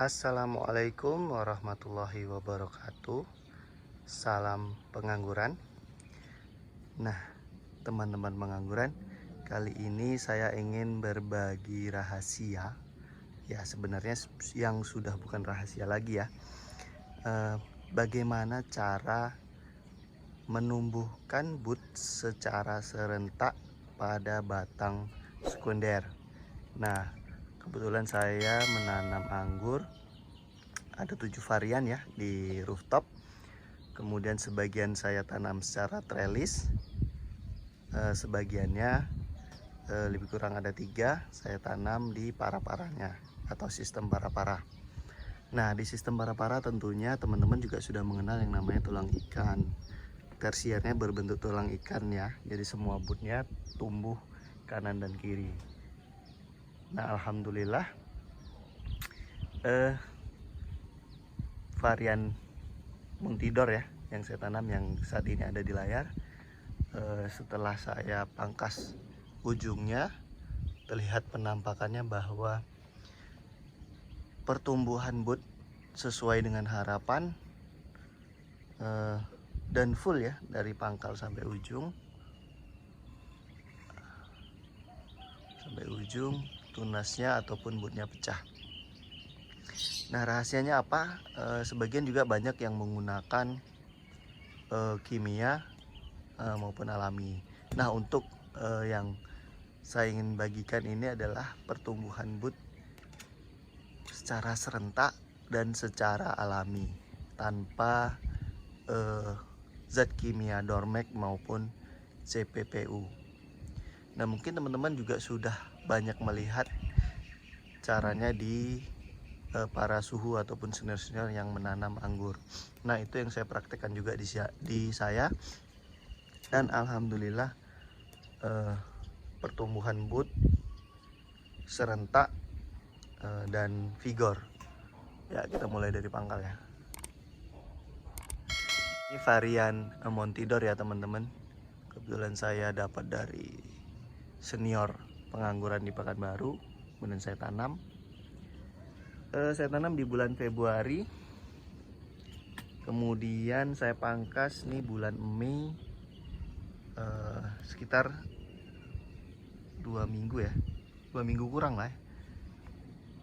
Assalamualaikum warahmatullahi wabarakatuh. Salam pengangguran. Nah, teman-teman pengangguran, kali ini saya ingin berbagi rahasia. Ya, sebenarnya yang sudah bukan rahasia lagi ya. Bagaimana cara menumbuhkan bud secara serentak pada batang sekunder. Nah, kebetulan saya menanam anggur, ada 7 varian ya di rooftop. Kemudian sebagian saya tanam secara trellis, sebagiannya lebih kurang ada 3 saya tanam di para-paranya atau sistem para-para. Nah, di sistem para-para tentunya teman-teman juga sudah mengenal yang namanya tulang ikan. Tersiernya berbentuk tulang ikan ya, jadi semua budnya tumbuh kanan dan kiri. Nah, alhamdulillah varian Montidor ya yang saya tanam, yang saat ini ada di layar, setelah saya pangkas ujungnya, terlihat penampakannya bahwa pertumbuhan bud sesuai dengan harapan, dan full ya dari pangkal sampai ujung. Tunasnya ataupun budnya pecah. Nah, rahasianya apa? Sebagian juga banyak yang menggunakan kimia maupun alami. Nah, untuk yang saya ingin bagikan ini adalah pertumbuhan bud secara serentak dan secara alami tanpa zat kimia Dormek maupun CPPU. Nah, mungkin teman-teman juga sudah banyak melihat caranya di para suhu ataupun senior-senior yang menanam anggur. Nah, itu yang saya praktekkan juga di saya, dan alhamdulillah pertumbuhan bud serentak dan vigor. Ya, kita mulai dari pangkal ya. Ini varian Montidor ya teman-teman. Kebetulan saya dapat dari senior pengangguran di Pekanbaru, kemudian saya tanam. Saya tanam di bulan Februari, kemudian saya pangkas nih bulan Mei, sekitar 2 minggu ya, 2 minggu kurang lah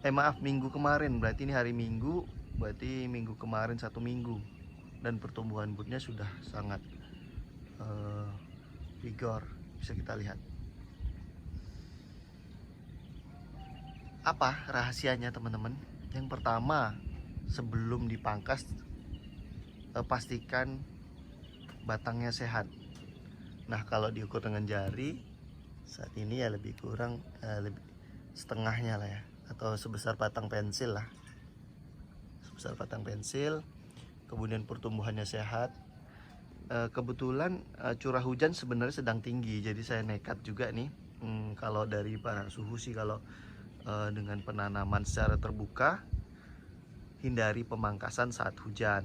ya. Maaf, minggu kemarin, berarti ini hari Minggu, berarti minggu kemarin 1 minggu, dan pertumbuhan budnya sudah sangat vigor, bisa kita lihat. Apa rahasianya teman-teman? Yang pertama, sebelum dipangkas pastikan batangnya sehat. Nah, kalau diukur dengan jari saat ini ya lebih kurang lebih setengahnya lah ya, atau sebesar batang pensil lah, sebesar batang pensil. Kemudian pertumbuhannya sehat. Kebetulan curah hujan sebenarnya sedang tinggi, jadi saya nekat juga nih. Kalau dari para suhu sih, kalau dengan penanaman secara terbuka, hindari pemangkasan saat hujan,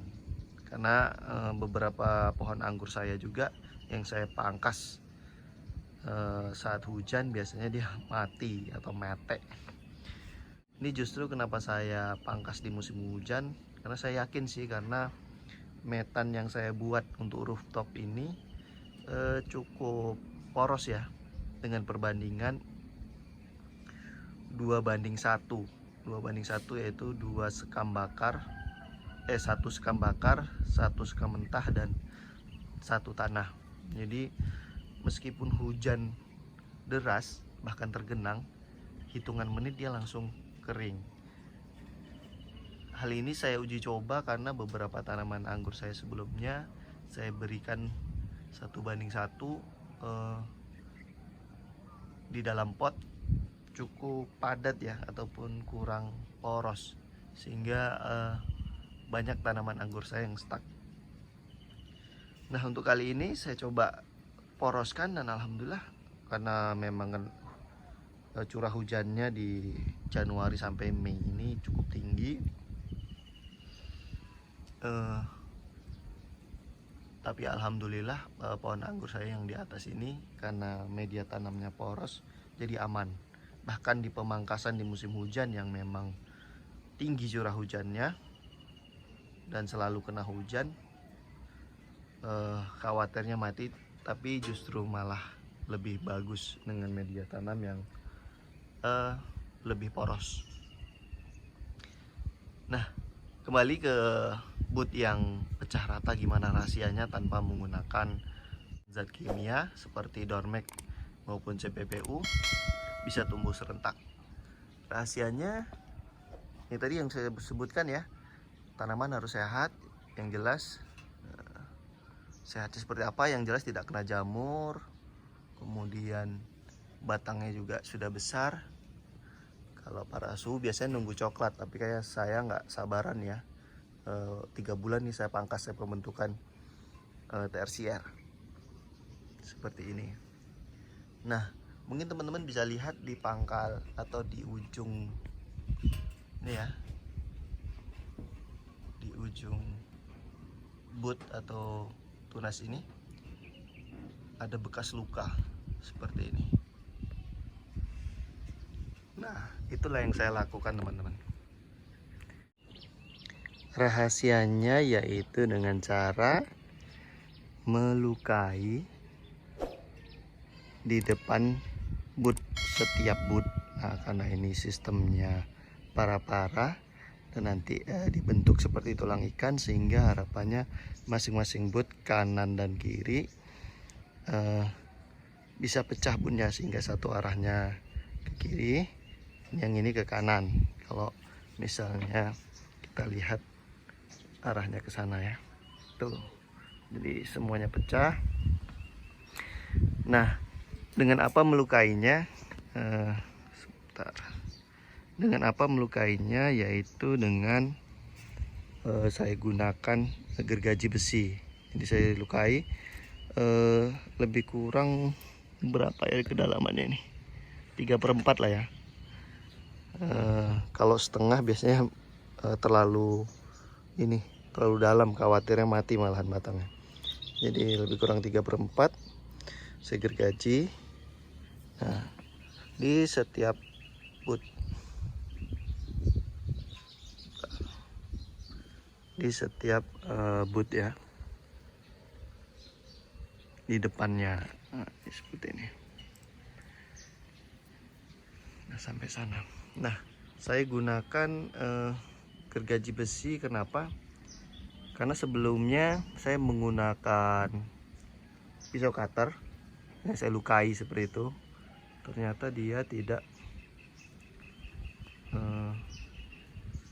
karena beberapa pohon anggur saya juga yang saya pangkas saat hujan biasanya dia mati atau mete. Ini justru kenapa saya pangkas di musim hujan, karena saya yakin sih, karena metan yang saya buat untuk rooftop ini cukup poros ya, dengan perbandingan 2:1. 2:1 yaitu 2 sekam bakar, 1 sekam bakar, 1 sekam mentah, dan 1 tanah. Jadi meskipun hujan deras bahkan tergenang, hitungan menit dia langsung kering. Hal ini saya uji coba karena beberapa tanaman anggur saya sebelumnya saya berikan 1:1 di dalam pot cukup padat ya, ataupun kurang poros, sehingga banyak tanaman anggur saya yang stuck. Nah, untuk kali ini saya coba poroskan, dan alhamdulillah, karena memang curah hujannya di Januari sampai Mei ini cukup tinggi, tapi alhamdulillah pohon anggur saya yang di atas ini, karena media tanamnya poros, jadi aman. Bahkan di pemangkasan di musim hujan yang memang tinggi curah hujannya dan selalu kena hujan, khawatirnya mati, tapi justru malah lebih bagus dengan media tanam yang lebih poros. Nah, kembali ke bud yang pecah rata, gimana rahasianya tanpa menggunakan zat kimia seperti Dormek maupun CPPU bisa tumbuh serentak. Rahasianya ini tadi yang saya sebutkan ya, tanaman harus sehat. Yang jelas sehatnya seperti apa? Yang jelas tidak kena jamur, kemudian batangnya juga sudah besar. Kalau para suhu biasanya nunggu coklat, tapi kayak saya nggak sabaran ya. 3 bulan nih saya pangkas, saya pembentukan tersier seperti ini. Nah, mungkin teman-teman bisa lihat di pangkal atau di ujung ini ya, di ujung bud atau tunas ini ada bekas luka seperti ini. Nah, itulah yang saya lakukan teman-teman. Rahasianya yaitu dengan cara melukai di depan bud, setiap bud. Nah, karena ini sistemnya para-para dan nanti dibentuk seperti tulang ikan, sehingga harapannya masing-masing bud kanan dan kiri bisa pecah budnya, sehingga satu arahnya ke kiri, yang ini ke kanan. Kalau misalnya kita lihat arahnya ke sana ya, tuh, jadi semuanya pecah. Nah, dengan apa melukainya? Sebentar. Dengan apa melukainya? Yaitu dengan saya gunakan gergaji besi. Jadi saya lukai lebih kurang berapa ya kedalamannya ini? 3/4 lah ya. Kalau setengah biasanya terlalu dalam, khawatirnya mati malahan batangnya. Jadi lebih kurang 3/4 saya gergaji. Nah, di setiap bud, bud ya, di depannya. Nah, seperti ini. Nah, sampai sana. Nah, saya gunakan gergaji besi. Kenapa? Karena sebelumnya saya menggunakan pisau cutter yang saya lukai seperti itu. Ternyata dia tidak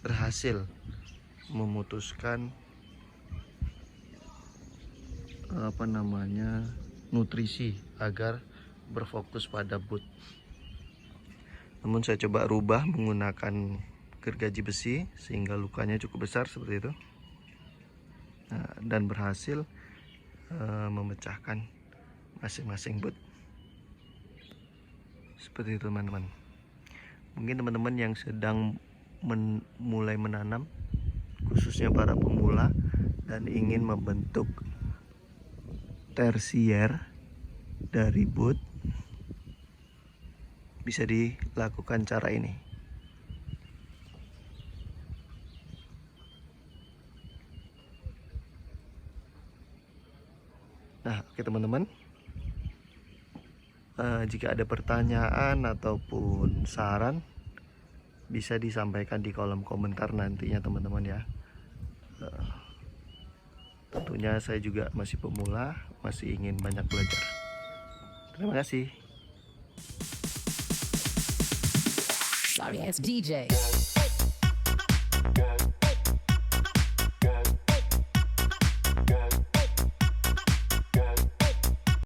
berhasil memutuskan nutrisi agar berfokus pada bud. Namun saya coba rubah menggunakan gergaji besi sehingga lukanya cukup besar seperti itu. Nah, dan berhasil memecahkan masing-masing bud. Seperti itu teman-teman. Mungkin teman-teman yang sedang mulai menanam, khususnya para pemula dan ingin membentuk tersier dari bud, bisa dilakukan cara ini. Nah, oke teman-teman, jika ada pertanyaan ataupun saran bisa disampaikan di kolom komentar nantinya teman-teman ya. Tentunya saya juga masih pemula, masih ingin banyak belajar. Terima kasih. Sorry, it's DJ.